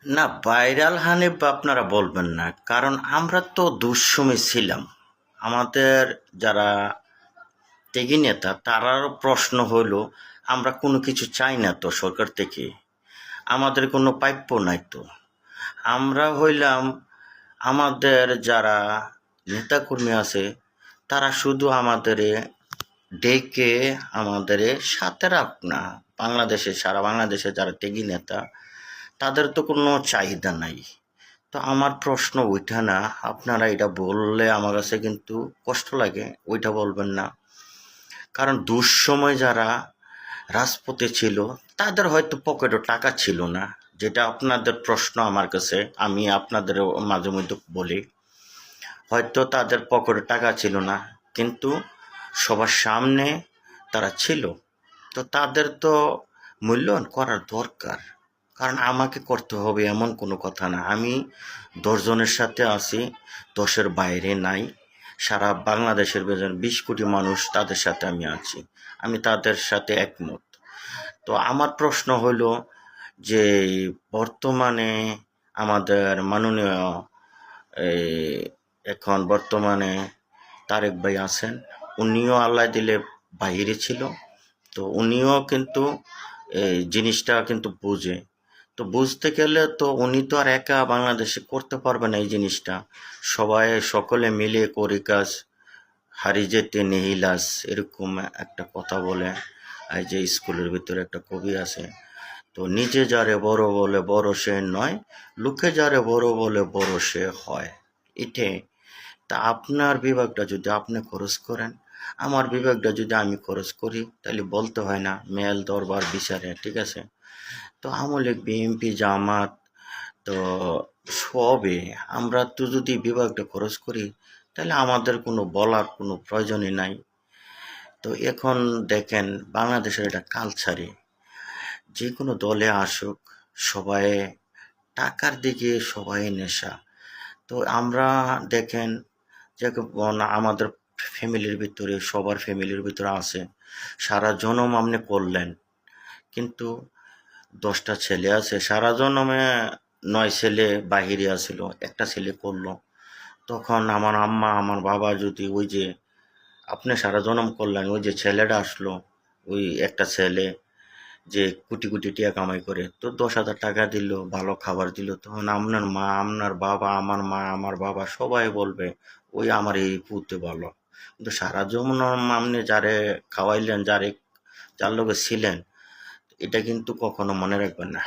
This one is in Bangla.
না, ভাইরাল হানিফ আপনারা বলবেন না, কারণ আমরা তো দুঃসময় ছিলাম। আমাদের যারা ত্যাগী নেতা তারারও প্রশ্ন হইল, আমরা কোনো কিছু চাই না তো সরকার থেকে, আমাদের কোনো প্রাপ্য নাই তো। আমরা হইলাম, আমাদের যারা নেতাকর্মী আছে তারা শুধু আমাদের ডেকে আমাদের সাথে রাখ না। বাংলাদেশে, সারা বাংলাদেশে যারা ত্যাগী নেতা তাদের তো কোনো চাহিদা নাই। তো আমার প্রশ্ন ওইটা না, আপনারা এটা বললে আমার কাছে কিন্তু কষ্ট লাগে, ওইটা বলবেন না। কারণ দুঃসময় যারা রাজপথে ছিল তাদের হয়তো পকেটে টাকা ছিল না, যেটা আপনাদের প্রশ্ন আমার কাছে, আমি আপনাদের মাঝে মধ্যে বলি হয়তো তাদের পকেটে টাকা ছিল না, কিন্তু সবার সামনে তারা ছিল। তো তাদের তো মূল্যায়ন করার দরকার, কারণ আমাকে করতে হবে এমন কোনো কথা না। আমি 10 জনের সাথে আছি, 10-এর বাইরে নাই। সারা বাংলাদেশের 20 কোটি মানুষ তাদের সাথে আমি আছি, আমি তাদের সাথে একমত। তো আমার প্রশ্ন হলো যে বর্তমানে আমাদের মাননীয় এই এখন বর্তমানে তারেক ভাই আছেন, উনিও আল্লাহ দিলে বাহিরে ছিল। তো উনিও কিন্তু এই জিনিসটা কিন্তু বুঝে। তো বুঝতে গেলে তো উনি তো আর একা বাংলাদেশে করতে পারবে না এই জিনিসটা। সবাই সকলে মিলে করি কাজ, হারি যেতে নেহিলাস, এরকম একটা কথা বলে। এই যে স্কুলের ভিতরে একটা কবি আছে, তো নিজে যারে বড় বলে বড় সে নয়, লোকে যারে বড় বলে বড় সে হয়। এটাই। তা আপনার বিভাগটা যদি আপনি খরচ করেন, আমার বিভাগটা যদি আমি খরচ করি, তাহলে বলতে হয় না মেল দরবার বিচারে, ঠিক আছে? তো আওয়ামী লীগ, বিএনপি, জামাত, তো সবে আমরা তো যদি বিভাগটা খরচ করি, তাহলে আমাদের কোনো বলার কোনো প্রয়োজনই নাই। তো এখন দেখেন বাংলাদেশের একটা কালচারে, যে কোনো দলে আসুক সবাই টাকার দিকে সবাই নেশা। তো আমরা দেখেন যে আমাদের ফ্যামিলির ভিতরে, সবার ফ্যামিলির ভিতরে আছে, সারা জনম আপনি করলেন, কিন্তু 10টা ছেলে আছে, সারা জন্মে 9 ছেলে বাহিরে আছিল, একটা ছেলে করলো। তখন আমার আম্মা আমার বাবা যদি ওই যে আপনি সারা জনম করলেন, ওই যে ছেলেটা আসলো, ওই একটা ছেলে যে কোটি কোটি টাকা কামাই করে, তো 10,000 টাকা দিল, ভালো খাবার দিল, তখন আপনার মা, আপনার বাবা, আমার মা, আমার বাবা সবাই বলবে ওই আমার এই পুঁতে ভালো। কিন্তু সারা জীবন আপনি যারে খাওয়াইলেন, যার লগে ছিলেন, এটা কিন্তু কখনো মনে রাখবেন না।